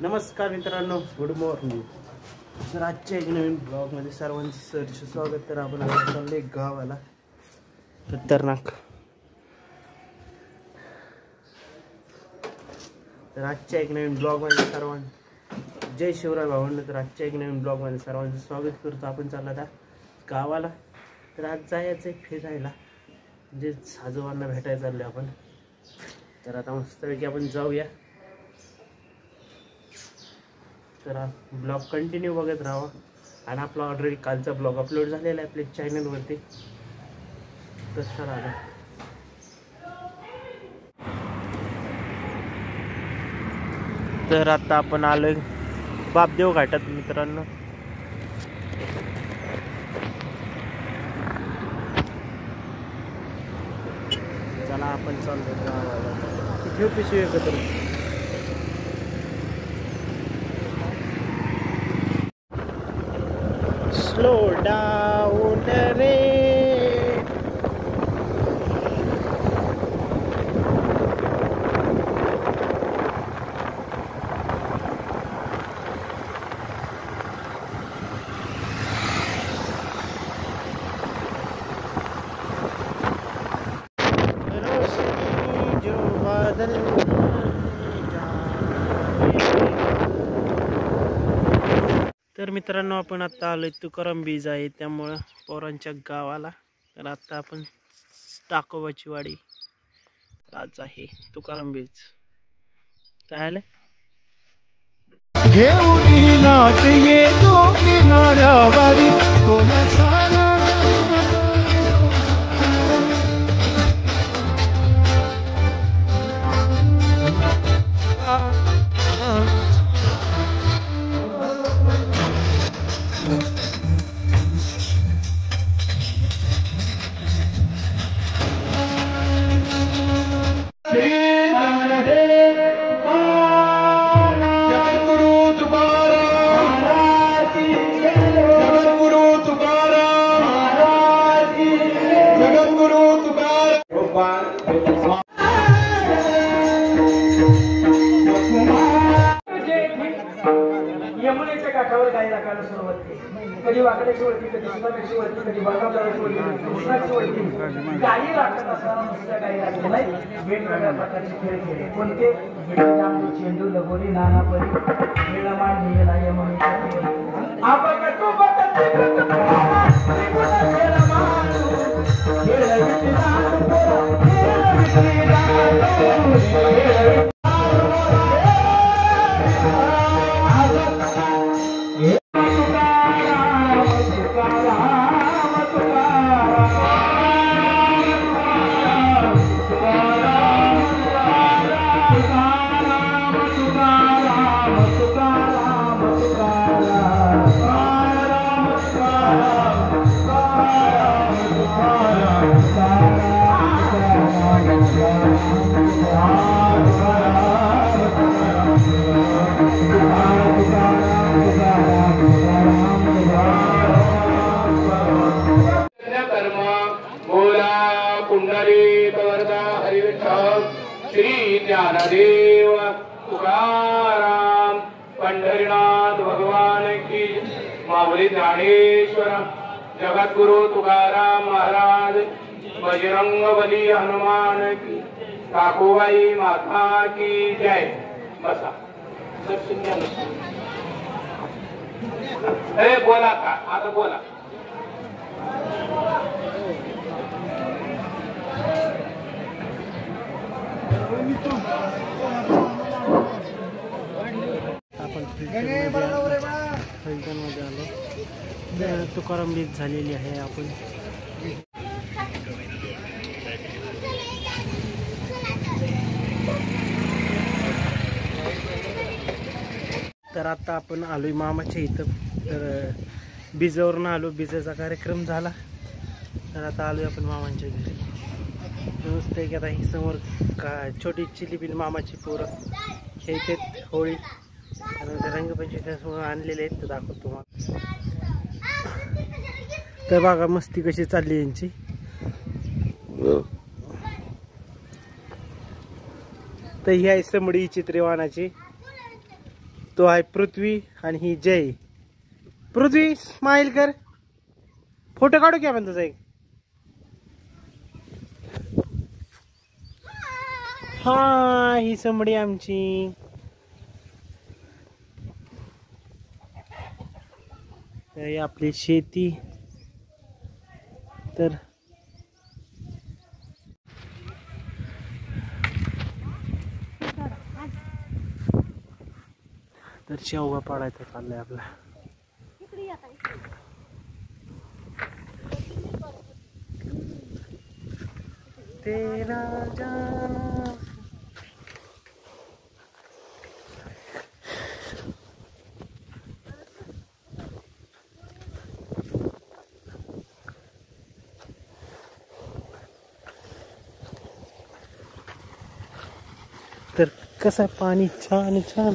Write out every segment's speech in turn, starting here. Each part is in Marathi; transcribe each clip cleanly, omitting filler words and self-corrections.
नमस्कार मित्रांनो, गुड मॉर्निंग. तर आजच्या एक नवीन ब्लॉगमध्ये सर्वांचे सहर्ष स्वागत. तर आपण आज चाललोय गावाला, खतरनाक. तर आजच्या एक नवीन ब्लॉगमध्ये जय शिवराय भावांनो. तर आजच्या एक नवीन ब्लॉगमध्ये सर्वांचं स्वागत करतो. आपण चालला आता गावाला. तर आज जायचं आहे फिरायला, म्हणजे आजोबांना भेटायला चाललो आपण. तर आता मस्तपैकी आपण जाऊया. तर ब्लॉग कंटिन्यू बघत राहा. आणि आपला ऑलरेडी कालचा ब्लॉग अपलोड झालेला आहे आपल्या चॅनलवरती. तसा राहा. तर आता आपण आलोय बापदेव घाटात मित्रांनो. चला आपण चाललो गावाला. घेऊ पिशवी एकत्र. Slow down रे. रोशनी जो बादल तर मित्रांनो, आपण आता आलोय तुकाराम बीज आहे त्यामुळं पोरांच्या गावाला. तर आता आपण टाकोबाची वाडी आज आहे तुकाराम बीज. काय आलं घेऊन नाच येतो किनाऱ्यावरी यमुनेच्या काठावर गाई राखायला सुरुवात केली. कधी वाकड्याची वळती, कधी सुताची वळती, कधी बळकावदाराची वळती, कधी कृष्णाची वळती. गाई राखत असताना नुसत्या गाई राखल्या नाही, वेगवेगळ्या प्रकारचे खेळ खेळले. कोणते? चेंडू, लगोरी, नानापरी, खेळमांड, निळा, यमुनेच्या श्री ज्ञानदेव तुकाराम पंढरीनाथ भगवान की. माऊली ज्ञानेश्वर जगद्गुरु तुकाराम महाराज, बजरंग बली हनुमान की, काकूबाई माता की जय. बसा. अरे बोला का आता बोला. आपण फलटणमध्ये आलो. तुकाराम बीज झालेली आहे. आपण तर आता आपण आलोय मामाच्या इथं. तर बिजावरून आलो, बिजाचा कार्यक्रम झाला. तर आता आलोय आपण मामांच्या घरी. नुसतं की आता ही समोर का छोटी चिलीपिली मामाची पोरं खेळतात होळी. आणि ते रंगपंचमी आणलेले आहेत तर दाखवतो तुम्हाला. तर बघा मस्ती कशी चालली यांची. तर ही आहे समडी चित्रेवानाची. तो आहे पृथ्वी आणि ही जय. पृथ्वी स्माइल कर, फोटो काढू की आपण तुझा एक. हा ही समडी आमची. ही आपली शेती. तर शेवगा पाडायचा चाललाय आपला. तेरा जाना तर कसं आहे पाणी छान छान.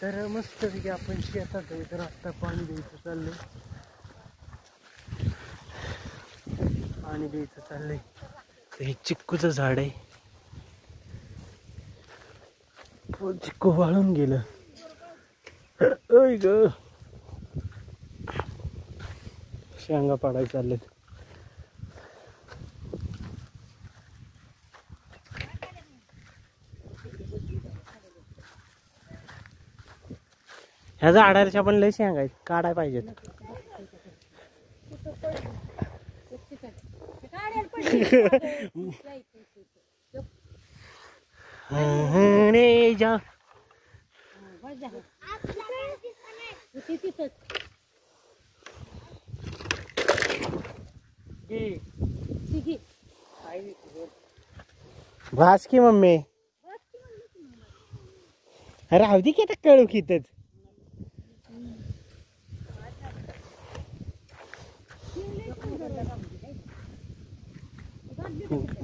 तर मस्त पैकी आपण शेतात आहे. तर आत्ता पाणी द्यायचं चाललंय, पाणी द्यायचं चाललंय. तर हे चिक्कूचं झाड आहे. चिक्कू वाळून गेलं. ग शेंगा पाडायला चाललेत. ह्या झाडाच्या पण लय शेंगा आहेत, काढाय पाहिजेत. जा भास की मम्मी. अरे हवदी की आता कळू की इथंच.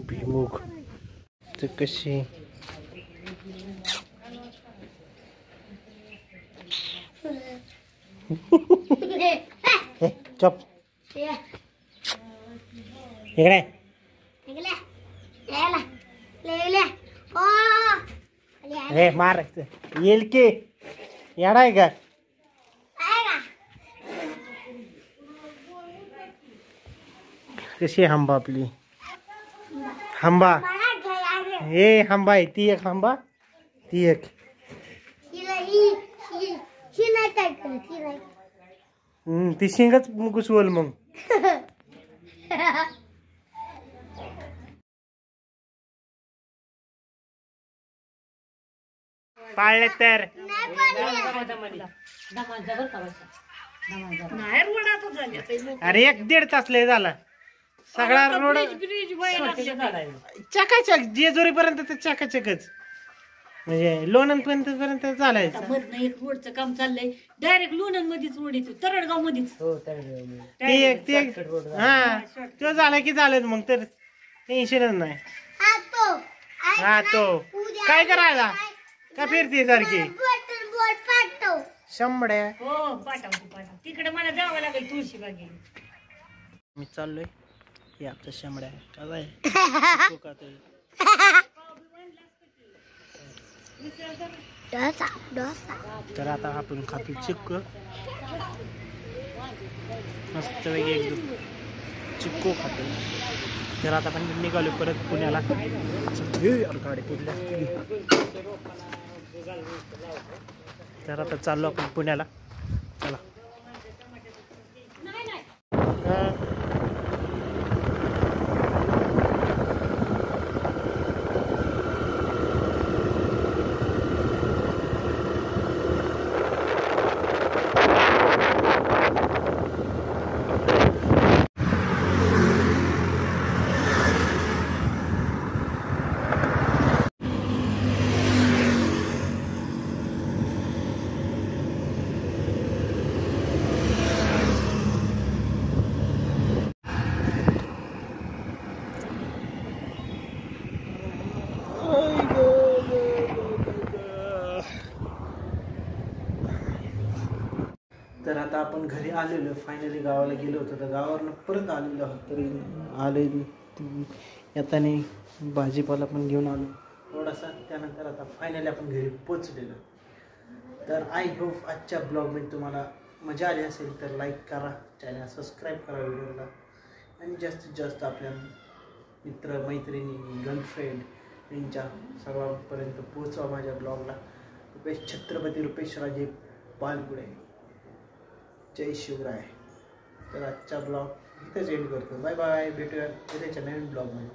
भीमुख तर कशी चप इकडे हे मार येईल की येडा आहे का. कशी आंबा आपली आंबा. हे आंबा आहे ती एक आंबा ती एक. ती शिंगच घुसवल मग. पाळले तर अरे 1-1.5 तास लय झाला. सगळा रोड चकाचक जेजुरी पर्यंत तर चकाचकच. म्हणजे लोणंद पर्यंत चालायचं. रोडचं काम चाललंय डायरेक्ट लोणंद मध्येच रोड येतो, तरडगाव मध्येच. हा तो झाला की झालं मग तर टेन्शनच नाही. हा तो काय करायला का फिरते सारखी शंभड्या. हो पाठवतो तिकडे मला जावं लागेल तुळशी बागे. मी चाललोय. हे आपलं शंभड्या तर आता आपण खातो चिक्कू. मस्त वेगळी एकदम चिक्कू खातो. तर आता आपण निघालो परत पुण्याला. गाडी पुढल्या तर आता चाललो आपण पुण्याला. चला आपण घरी आलेलो फायनली गावाला गेलो होतो तर गावावरनं परत आलेलो आहोत तरी आले येताना भाजीपाला पण घेऊन आलो थोडासा त्यानंतर आता फायनली आपण घरी पोचलेलो. तर आय होप आजच्या ब्लॉगमध्ये तुम्हाला मजा आली असेल तर लाईक करा, चॅनल सबस्क्राईब करा व्हिडिओला आणि जास्तीत जास्त आपल्या मित्र मैत्रिणी गर्लफ्रेंड यांच्या सर्वांपर्यंत पोहोचवा माझ्या ब्लॉगला. छत्रपती रुपेशराजे बालगुडे, जय शिवराय. तर आजचा ब्लॉग इथेच एंड करतो. बाय बाय, भेटूया उद्याच्या नवीन ब्लॉगमध्ये.